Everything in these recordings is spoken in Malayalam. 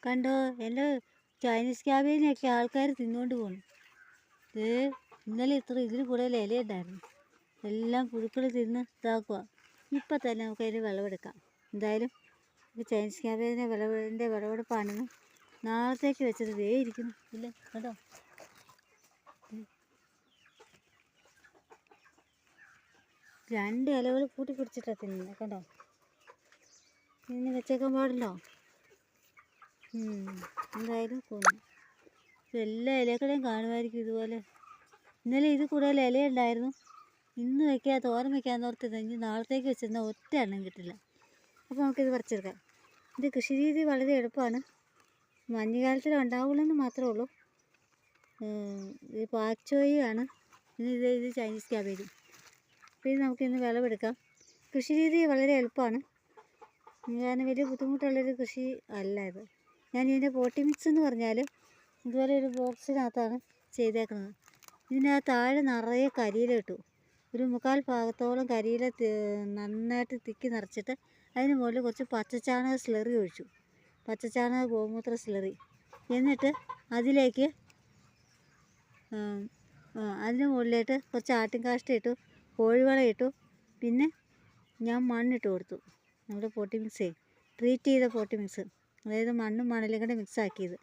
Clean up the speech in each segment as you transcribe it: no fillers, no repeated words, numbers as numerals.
കണ്ടോ എൻ്റെ ചൈനീസ് ക്യാബേജിനൊക്കെ ആൾക്കാർ തിന്നുകൊണ്ട് പോകുന്നു. ഇന്നലെ ഇതിൽ കൂടുതൽ ഇലയുണ്ടായിരുന്നു, എല്ലാം പുഴുക്കൾ തിന്ന് ഇതാക്കുക. ഇപ്പം തന്നെ നമുക്ക് അതിന് വിളവെടുക്കാം. എന്തായാലും ചൈനീസ് ക്യാബേജിൻ്റെ വിളവെടുപ്പാണെന്ന് നാളത്തേക്ക് വെച്ചത് ഇരിക്കുന്നു. ഇല്ല കേട്ടോ, രണ്ട് ഇലകൾ കൂട്ടി പിടിച്ചിട്ടാണ് തിന്നുന്നത്. കണ്ടോ, ഇനി വെച്ചേക്കാൻ പാടില്ലോ. എന്തായാലും കൊന്നു. എല്ലാ ഇലകളെയും കാണുമായിരിക്കും ഇതുപോലെ. ഇന്നലെ ഇത് കൂടുതൽ ഇലയുണ്ടായിരുന്നു, ഇന്ന് വയ്ക്കാൻ തോരൻ വയ്ക്കാമെന്ന് ഓർത്തിരുന്നു. ഇനി നാളത്തേക്ക് വെച്ചിരുന്നാൽ ഒറ്റ എണ്ണം കിട്ടില്ല. അപ്പോൾ നമുക്കിത് പറിച്ചെടുക്കാം. ഇത് കൃഷി രീതി വളരെ എളുപ്പമാണ്. മഞ്ഞുകാലത്തിൽ ഉണ്ടാവുള്ളൂ മാത്രമേ ഉള്ളൂ. ഇത് പാക്ചോയാണ്, ഇത് ചൈനീസ് ക്യാബേജ്. അപ്പോൾ ഇത് നമുക്കിന്ന് വിളവെടുക്കാം. കൃഷി രീതി വളരെ എളുപ്പമാണ്, കാരണം വലിയ ബുദ്ധിമുട്ടുള്ളൊരു കൃഷി അല്ല ഇത്. ഞാൻ ഇതിൻ്റെ പോട്ടി മിക്സ് എന്ന് പറഞ്ഞാൽ ഇതുപോലെ ഒരു ബോക്സിനകത്താണ് ചെയ്തേക്കുന്നത്. ഇതിനകത്ത് താഴെ നിറയെ കരിയില ഇട്ടു. ഒരു 3/4 ഭാഗത്തോളം കരിയില നന്നായിട്ട് തിക്കി നിറച്ചിട്ട് അതിന് മുകളിൽ കുറച്ച് പച്ചച്ചാണക സ്ലറി ഒഴിച്ചു, പച്ചച്ചാണക ഗോമൂത്ര സ്ലറി. എന്നിട്ട് അതിലേക്ക് അതിന് മുകളിലായിട്ട് കുറച്ച് ആട്ടിൻകാഷ്ടം ഇട്ടു, കോഴിവളം ഇട്ടു. പിന്നെ ഞാൻ മണ്ണിട്ട് കൊടുത്തു. നമ്മുടെ പോട്ടി മിക്സേ, ട്രീറ്റ് ചെയ്ത പോട്ടി മിക്സ്, അതായത് മണ്ണും മണലും കൂടെ മിക്സാക്കിയത്.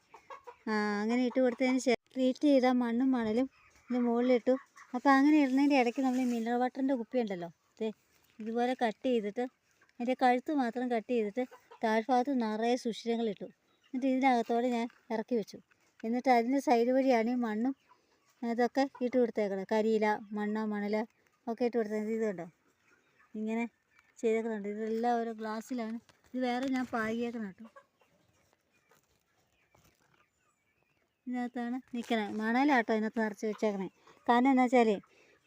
അങ്ങനെ ഇട്ട് കൊടുത്തതിന് ശേഷം ട്രീറ്റ് ചെയ്ത മണ്ണും മണലും ഇതിന് മുകളിലിട്ടു. അപ്പോൾ അങ്ങനെ ഇടുന്നതിൻ്റെ ഇടയ്ക്ക് നമ്മൾ ഈ മിനറൽ വാട്ടറിൻ്റെ കുപ്പി ഉണ്ടല്ലോ, ഇതുപോലെ കട്ട് ചെയ്തിട്ട് അതിൻ്റെ കഴുത്ത് മാത്രം കട്ട് ചെയ്തിട്ട് താഴ്ഭാഗത്ത് നിറയെ സുഷിരങ്ങളിട്ടു. എന്നിട്ട് ഇതിനകത്തോടെ ഞാൻ ഇറക്കി വെച്ചു. എന്നിട്ട് അതിൻ്റെ സൈഡ് വഴിയാണ് ഈ മണ്ണും ഇതൊക്കെ ഇട്ട് കൊടുത്തേക്കണം. കരിയില, മണ്ണ്, മണൽ ഒക്കെ ഇട്ട് കൊടുത്തേക്കുന്നത്. ഇത് കണ്ടോ, ഇങ്ങനെ ചെയ്തേക്കുന്നുണ്ട്. ഇതെല്ലാം ഓരോ ഗ്ലാസ്സിലാണ്. ഇത് വേറെ ഞാൻ പാകിയേക്കണം കേട്ടോ. ഇതിനകത്താണ് നിൽക്കണേ, മണലാട്ടോ ഇതിനകത്ത് നിറച്ച് വെച്ചേക്കണേ. കാരണം എന്താ വെച്ചാൽ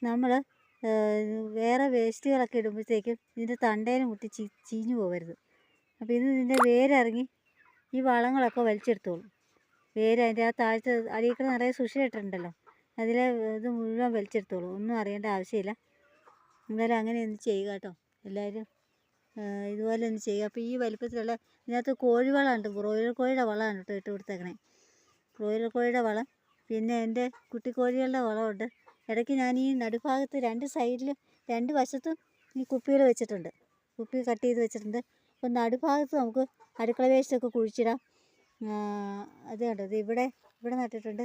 നമ്മൾ വേറെ വേസ്റ്റുകളൊക്കെ ഇടുമ്പോഴത്തേക്കും ഇതിൻ്റെ തണ്ടയിൽ മുട്ടി ചീഞ്ഞു പോകരുത്. അപ്പോൾ ഇതിൻ്റെ വേരിറങ്ങി ഈ വളങ്ങളൊക്കെ വലിച്ചെടുത്തോളും. അതിൻ്റെ ആ താഴത്തെ അടിയിൽക്കൂടെ നിറയെ സുഷിരിട്ടുണ്ടല്ലോ, അതിലെ ഇത് മുഴുവൻ വലിച്ചെടുത്തോളും. ഒന്നും അറിയേണ്ട ആവശ്യമില്ല. എന്തായാലും അങ്ങനെ ഒന്ന് ചെയ്യുക കേട്ടോ എല്ലാവരും, ഇതുപോലെ ഒന്ന് ചെയ്യുക. അപ്പോൾ ഈ വലിപ്പത്തിലുള്ള ഇതിനകത്ത് കോഴിവളമുണ്ട്, ബ്രോയിലർ കോഴിയുടെ വളമാണ് കേട്ടോ ഇട്ട് കൊടുത്തേക്കണേ. ബ്രോയിലർ കോഴിയുടെ വളം, പിന്നെ എൻ്റെ കുട്ടിക്കോഴികളുടെ വളമുണ്ട്. ഇടയ്ക്ക് ഞാൻ ഈ നടുഭാഗത്ത് രണ്ട് സൈഡിലും രണ്ട് വശത്തും ഈ കുപ്പികൾ വെച്ചിട്ടുണ്ട്, കുപ്പി കട്ട് ചെയ്ത് വെച്ചിട്ടുണ്ട്. അപ്പോൾ നടുഭാഗത്ത് നമുക്ക് അടുക്കള വേസ്റ്റൊക്കെ കുഴിച്ചിടാം. അത് കണ്ടോ, ഇത് ഇവിടെ നട്ടിട്ടുണ്ട്,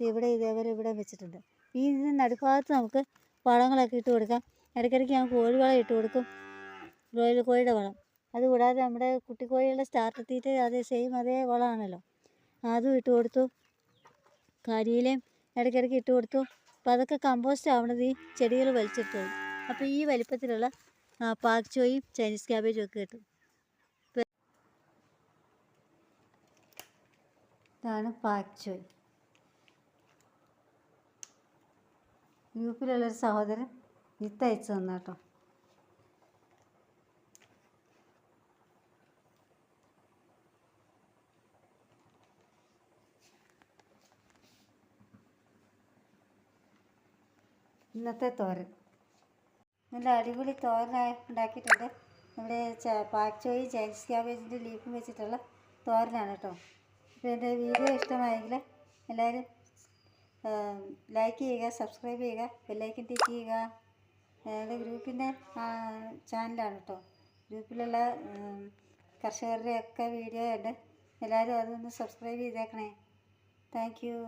ഇവിടെ ഇതേപോലെ ഇവിടെ വെച്ചിട്ടുണ്ട്. ഈ ഇതിന് നടുഭാഗത്ത് നമുക്ക് വളങ്ങളൊക്കെ ഇട്ട് കൊടുക്കാം. ഇടയ്ക്കിടയ്ക്ക് ഞാൻ കോഴിവളം ഇട്ട് കൊടുക്കും, ബ്രോയിലർ കോഴിയുടെ വളം. അതുകൂടാതെ നമ്മുടെ കുട്ടിക്കോഴികളുടെ സ്റ്റാർട്ടർ തീറ്റ അതേ വളമാണല്ലോ, അതും ഇട്ട് കൊടുത്തു. കരിയിലയും ഇടയ്ക്കിടയ്ക്ക് ഇട്ട് കൊടുത്തു. അപ്പോൾ അതൊക്കെ കമ്പോസ്റ്റ് ആവണത് ഈ ചെടികൾ വലിച്ചെടുത്തോളും. അപ്പോൾ ഈ വലിപ്പത്തിലുള്ള പാക്ചോയും ചൈനീസ് ക്യാബേജും ഒക്കെ കിട്ടും. ഇതാണ് പാക്ചോയ്. ഗ്രൂപ്പിലുള്ളൊരു സഹോദരൻ വിത്ത് അയച്ചു തന്നു കേട്ടോ. ഇന്നത്തെ തോരൻ നല്ല അടിപൊളി തോരനായി ഉണ്ടാക്കിയിട്ടുണ്ട്. നമ്മുടെ പാക്ചോയും ചൈനീസ് ക്യാബേജിൻ്റെ ലീഫും വെച്ചിട്ടുള്ള തോരനാണ് കേട്ടോ. അപ്പോൾ എൻ്റെ വീഡിയോ ഇഷ്ടമായെങ്കിൽ എല്ലാവരും ലൈക്ക് ചെയ്യുക, സബ്സ്ക്രൈബ് ചെയ്യുക, ബെല്ലൈക്കൻ ടിക്ക് ചെയ്യുക. ഞങ്ങളുടെ ഗ്രൂപ്പിൻ്റെ ചാനലാണ് കേട്ടോ. ഗ്രൂപ്പിലുള്ള കർഷകരുടെയൊക്കെ വീഡിയോ ഉണ്ട്. എല്ലാവരും അതൊന്ന് സബ്സ്ക്രൈബ് ചെയ്തേക്കണേ. Thank you.